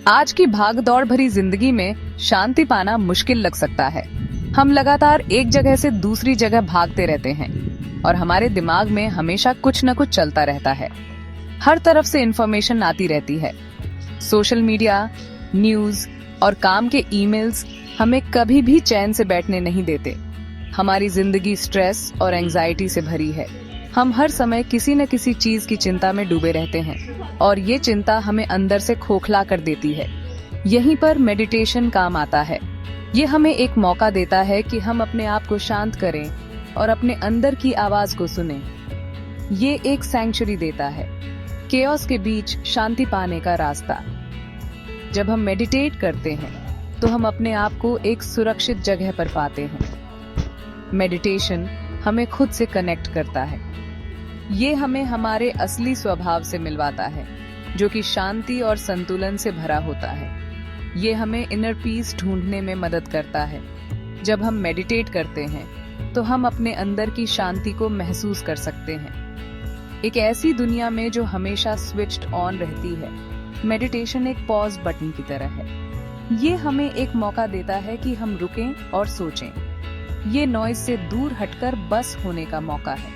आज की भाग दौड़ भरी जिंदगी में शांति पाना मुश्किल लग सकता है। हम लगातार एक जगह से दूसरी जगह भागते रहते हैं और हमारे दिमाग में हमेशा कुछ न कुछ चलता रहता है। हर तरफ से इंफॉर्मेशन आती रहती है। सोशल मीडिया, न्यूज और काम के ईमेल्स हमें कभी भी चैन से बैठने नहीं देते। हमारी जिंदगी स्ट्रेस और एंजाइटी से भरी है। हम हर समय किसी न किसी चीज की चिंता में डूबे रहते हैं और ये चिंता हमें अंदर से खोखला कर देती है। यहीं पर मेडिटेशन काम आता है। ये हमें एक मौका देता है कि हम अपने आप को शांत करें और अपने अंदर की आवाज को सुनें। ये एक सैंक्चुरी देता है, केओस के बीच शांति पाने का रास्ता। जब हम मेडिटेट करते हैं तो हम अपने आप को एक सुरक्षित जगह पर पाते हैं। मेडिटेशन हमें खुद से कनेक्ट करता है। ये हमें हमारे असली स्वभाव से मिलवाता है, जो कि शांति और संतुलन से भरा होता है। ये हमें इनर पीस ढूंढने में मदद करता है। जब हम मेडिटेट करते हैं तो हम अपने अंदर की शांति को महसूस कर सकते हैं। एक ऐसी दुनिया में जो हमेशा स्विच्ड ऑन रहती है, मेडिटेशन एक पॉज बटन की तरह है। ये हमें एक मौका देता है कि हम रुकें और सोचें। ये नॉइज से दूर हटकर बस होने का मौका है।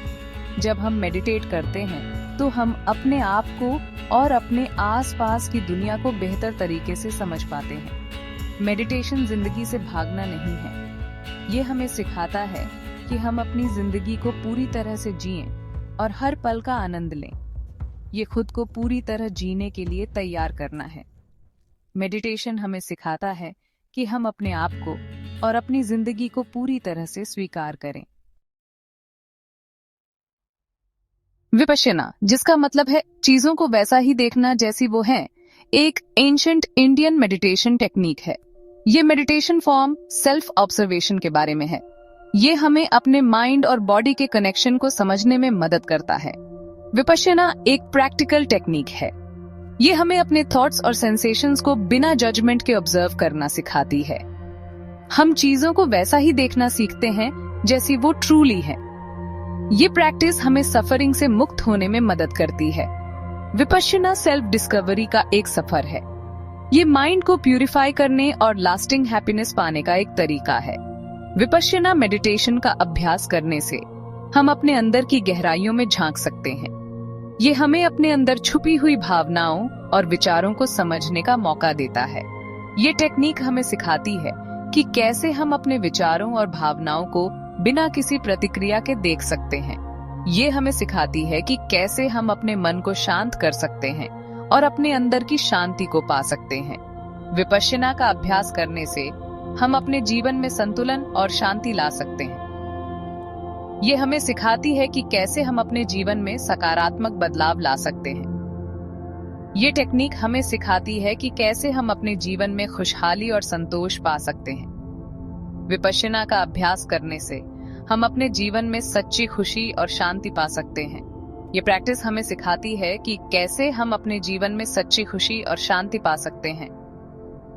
जब हम मेडिटेट करते हैं तो हम अपने आप को और अपने आसपास की दुनिया को बेहतर तरीके से समझ पाते हैं। मेडिटेशन जिंदगी से भागना नहीं है। ये हमें सिखाता है कि हम अपनी जिंदगी को पूरी तरह से जिएं और हर पल का आनंद लें। ये खुद को पूरी तरह जीने के लिए तैयार करना है। मेडिटेशन हमें सिखाता है कि हम अपने आप को और अपनी जिंदगी को पूरी तरह से स्वीकार करें। विपश्यना, जिसका मतलब है चीजों को वैसा ही देखना जैसी वो हैं, एक एंशिएंट इंडियन मेडिटेशन टेक्निक है। ये मेडिटेशन फॉर्म सेल्फ ऑब्जर्वेशन के बारे में है। ये हमें अपने माइंड और बॉडी के कनेक्शन को समझने में मदद करता है। विपश्यना एक प्रैक्टिकल टेक्निक है। ये हमें अपने थॉट्स और सेंसेशंस को बिना जजमेंट के ऑब्जर्व करना सिखाती है। हम चीजों को वैसा ही देखना सीखते हैं जैसी वो ट्रूली है। ये प्रैक्टिस हमें सफरिंग से मुक्त होने में मदद करती है। विपश्यना सेल्फ डिस्कवरी का एक सफर है। ये माइंड को प्यूरिफाई करने और लास्टिंग हैप्पीनेस पाने का एक तरीका है। विपश्यना मेडिटेशन का अभ्यास करने से हम अपने अंदर की गहराइयों में झांक सकते हैं। ये हमें अपने अंदर छुपी हुई भावनाओं और विचारों को समझने का मौका देता है। ये टेक्निक हमें सिखाती है कि कैसे हम अपने विचारों और भावनाओं को बिना किसी प्रतिक्रिया के देख सकते हैं। ये हमें सिखाती है कि कैसे हम अपने मन को शांत कर सकते हैं और अपने अंदर की शांति को पा सकते हैं। विपश्यना का अभ्यास करने से हम अपने जीवन में संतुलन और शांति ला सकते हैं। ये हमें सिखाती है कि कैसे हम अपने जीवन में सकारात्मक बदलाव ला सकते हैं। ये टेक्निक हमें सिखाती है कि कैसे हम अपने जीवन में खुशहाली और संतोष पा सकते हैं। विपश्यना का अभ्यास करने से हम अपने जीवन में सच्ची खुशी और शांति पा सकते हैं। ये प्रैक्टिस हमें सिखाती है कि कैसे हम अपने जीवन में सच्ची खुशी और शांति पा सकते हैं।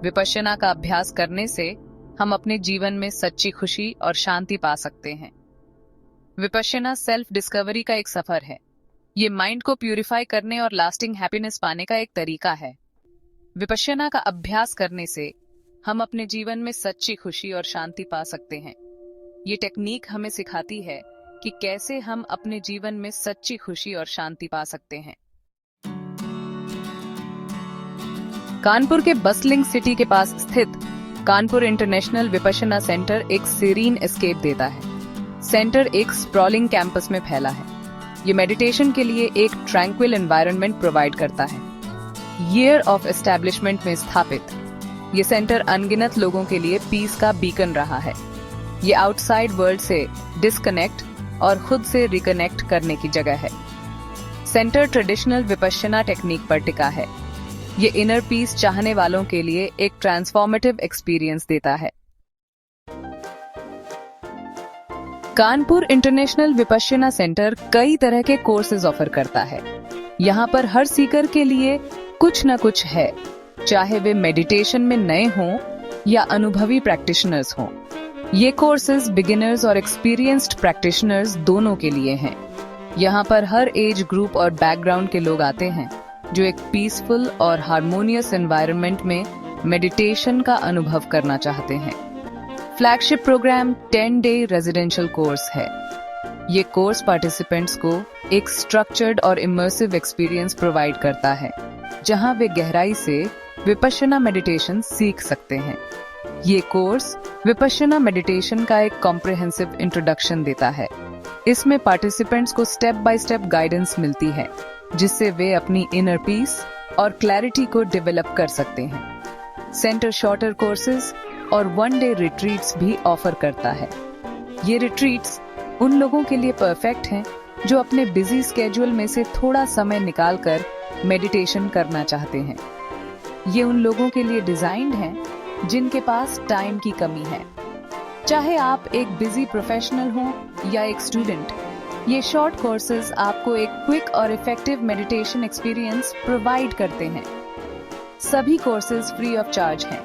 विपश्यना का अभ्यास करने से हम अपने जीवन में सच्ची खुशी और शांति पा सकते हैं। विपश्यना सेल्फ डिस्कवरी का एक सफर है। ये माइंड को प्यूरिफाई करने और लास्टिंग हैप्पीनेस पाने का एक तरीका है। विपश्यना का अभ्यास करने से हम अपने जीवन में सच्ची खुशी और शांति पा सकते हैं। ये टेक्निक हमें सिखाती है कि कैसे हम अपने जीवन में सच्ची खुशी और शांति पा सकते हैं। कानपुर के बस्लिंग सिटी के पास स्थित कानपुर इंटरनेशनल विपश्यना सेंटर एक सीरीन एस्केप देता है। सेंटर एक स्प्रॉलिंग कैंपस में फैला है। ये मेडिटेशन के लिए एक ट्रैंक्विल एनवायरनमेंट प्रोवाइड करता है। ईयर ऑफ एस्टैब्लिशमेंट में स्थापित ये सेंटर अनगिनत लोगों के लिए पीस का बीकन रहा है। ये आउटसाइड वर्ल्ड से डिस्कनेक्ट और खुद से रिकनेक्ट करने की जगह है। सेंटर ट्रेडिशनल विपश्यना टेक्निक पर टिका है। ये इनर पीस चाहने वालों के लिए एक ट्रांसफॉर्मेटिव एक्सपीरियंस देता है। कानपुर इंटरनेशनल विपश्यना सेंटर कई तरह के कोर्सेज ऑफर करता है। यहाँ पर हर सीकर के लिए कुछ न कुछ है, चाहे वे मेडिटेशन में नए हों या अनुभवी प्रैक्टिशनर्स हों। ये कोर्सेज बिगिनर्स और एक्सपीरियंस्ड प्रैक्टिशनर्स दोनों के लिए हैं। यहाँ पर हर एज ग्रुप और बैकग्राउंड के लोग आते हैं। जो एक पीसफुल और हार्मोनियस एनवायरनमेंट में मेडिटेशन का अनुभव करना चाहते हैं। फ्लैगशिप प्रोग्राम 10-डे रेजिडेंशियल कोर्स है। ये कोर्स पार्टिसिपेंट्स को एक स्ट्रक्चर्ड और इमर्सिव एक्सपीरियंस प्रोवाइड करता है, जहां वे गहराई से विपश्यना मेडिटेशन सीख सकते हैं। ये कोर्स विपश्यना मेडिटेशन का एक कॉम्प्रिहेंसिव इंट्रोडक्शन देता है। इसमें पार्टिसिपेंट्स को स्टेप बाय स्टेप गाइडेंस मिलती है, जिससे वे अपनी इनर पीस और क्लैरिटी को डेवलप कर सकते हैं। सेंटर शॉर्टर कोर्सेज और 1-डे रिट्रीट्स भी ऑफर करता है। ये रिट्रीट्स उन लोगों के लिए परफेक्ट हैं जो अपने बिजी स्केड्यूल में से थोड़ा समय निकालकर मेडिटेशन करना चाहते हैं। ये उन लोगों के लिए डिजाइन्ड हैं जिनके पास टाइम की कमी है। चाहे आप एक बिजी प्रोफेशनल हो या एक स्टूडेंट, ये शॉर्ट कोर्सेज आपको एक क्विक और इफेक्टिव मेडिटेशन एक्सपीरियंस प्रोवाइड करते हैं। सभी कोर्सेज फ्री ऑफ चार्ज हैं।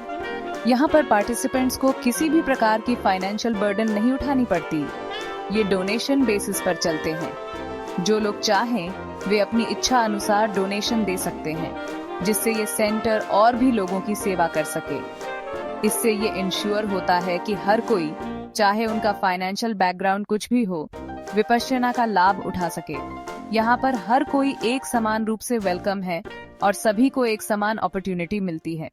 यहाँ पर पार्टिसिपेंट्स को किसी भी प्रकार की फाइनेंशियल बर्डन नहीं उठानी पड़ती। ये डोनेशन बेसिस पर चलते हैं। जो लोग चाहें वे अपनी इच्छा अनुसार डोनेशन दे सकते हैं, जिससे ये सेंटर और भी लोगों की सेवा कर सके। इससे ये इंश्योर होता है कि हर कोई, चाहे उनका फाइनेंशियल बैकग्राउंड कुछ भी हो, विपश्यना का लाभ उठा सके। यहाँ पर हर कोई एक समान रूप से वेलकम है और सभी को एक समान अपॉर्चुनिटी मिलती है।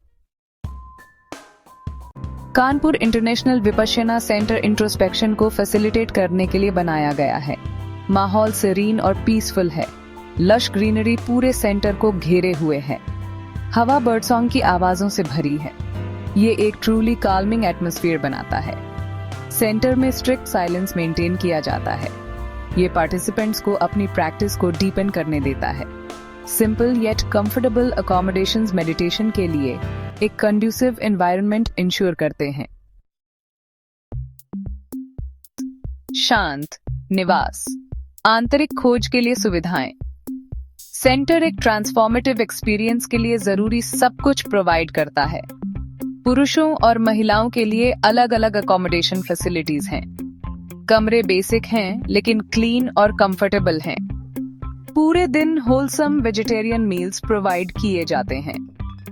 Kanpur international Vipassana centre introspection को फैसिलिटेट करने के लिए बनाया गया है। माहौल सेरीन और पीसफुल है। लश ग्रीनरी पूरे सेंटर को घेरे हुए है। हवा बर्ड सॉन्ग की आवाजों से भरी है। ये एक ट्रूली काल्मिंग एटमॉस्फेयर बनाता है। सेंटर में स्ट्रिक्ट साइलेंस मेंटेन किया जाता है। ये पार्टिसिपेंट्स को अपनी प्रैक्टिस को डीपन करने देता है। Simple yet comfortable accommodations meditation के लिए एक कंड्यूसिव एनवायरनमेंट इंश्योर करते हैं। शांत निवास, आंतरिक खोज के लिए सुविधाएं। सेंटर एक ट्रांसफॉर्मेटिव एक्सपीरियंस के लिए जरूरी सब कुछ प्रोवाइड करता है। पुरुषों और महिलाओं के लिए अलग अलग अकोमोडेशन फैसिलिटीज हैं। कमरे बेसिक हैं लेकिन क्लीन और कंफर्टेबल हैं। पूरे दिन होलसम वेजिटेरियन मील्स प्रोवाइड किए जाते हैं।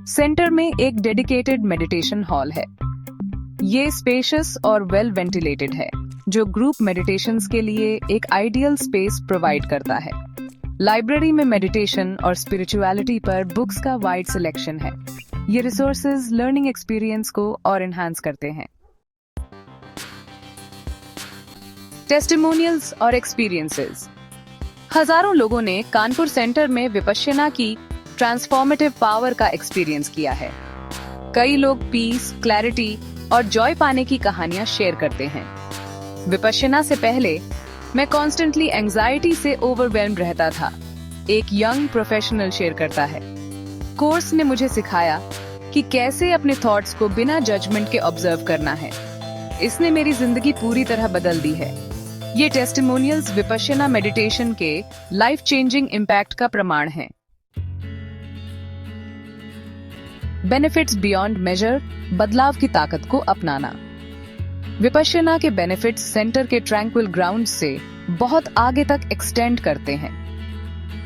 सेंटर में एक डेडिकेटेड मेडिटेशन हॉल है। ये स्पेशियस और वेल वेंटिलेटेड है, जो ग्रुप मेडिटेशंस के लिए एक आइडियल स्पेस प्रोवाइड करता है। लाइब्रेरी में मेडिटेशन और स्पिरिचुअलिटी पर बुक्स का वाइड सिलेक्शन है। ये रिसोर्सेज लर्निंग एक्सपीरियंस को और एनहांस करते हैं। टेस्टिमोनियल्स और एक्सपीरियंसेस। हजारों लोगों ने कानपुर सेंटर में विपश्यना की ट्रांसफॉर्मेटिव पावर का एक्सपीरियंस किया है। कई लोग पीस, क्लैरिटी और जॉय पाने की कहानियां शेयर करते हैं। विपश्यना से पहले मैं कॉन्स्टेंटली एंजाइटी से ओवरवेल्म्ड रहता था, एक यंग प्रोफेशनल शेयर करता है। कोर्स ने मुझे सिखाया कि कैसे अपने थॉट्स को बिना जजमेंट के ऑब्जर्व करना है। इसने मेरी जिंदगी पूरी तरह बदल दी है। ये टेस्टिमोनियल्स विपश्यना मेडिटेशन के लाइफ चेंजिंग इम्पैक्ट का प्रमाण हैं। बेनिफिट्स बियॉन्ड मेजर, बदलाव की ताकत को अपनाना। विपश्यना के बेनिफिट्स सेंटर के ट्रैंक्विल ग्राउंड से बहुत आगे तक एक्सटेंड करते हैं।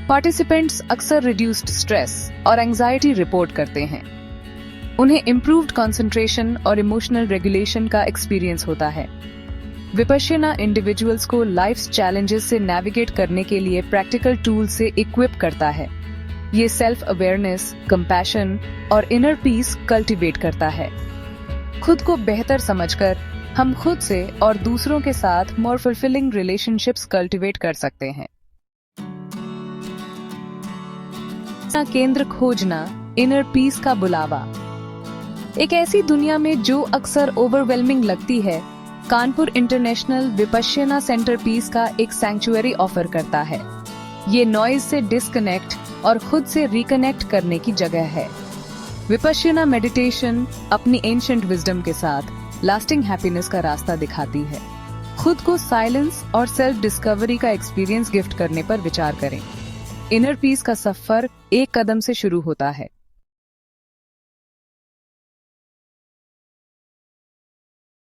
पार्टिसिपेंट्स अक्सर रिड्यूस्ड स्ट्रेस और एंजाइटी रिपोर्ट करते हैं। उन्हें इम्प्रूव्ड कंसंट्रेशन और इमोशनल रेगुलेशन का एक्सपीरियंस होता है। विपश्यना इंडिविजुअल्स को लाइफ चैलेंजेस से नेविगेट करने के लिए प्रैक्टिकल टूल से इक्विप करता है। ये सेल्फ अवेयरनेस, कंपैशन और इनर पीस कल्टीवेट करता है। खुद को बेहतर समझकर हम खुद से और दूसरों के साथ मोर फुलफिलिंग रिलेशनशिप्स कल्टीवेट कर सकते हैं। केंद्र खोजना, इनर पीस का बुलावा। एक ऐसी दुनिया में जो अक्सर ओवरवेलमिंग लगती है, Kanpur international Vipassana centre peace का एक सैंक्चुअरी ऑफर करता है। ये नॉइज से डिस्कनेक्ट और खुद से रिकनेक्ट करने की जगह है। विपश्यना मेडिटेशन अपनी एंशिएंट विजडम के साथ लास्टिंग हैप्पीनेस का रास्ता दिखाती है। खुद को साइलेंस और सेल्फ डिस्कवरी का एक्सपीरियंस गिफ्ट करने पर विचार करें। इनर पीस का सफर एक कदम से शुरू होता है।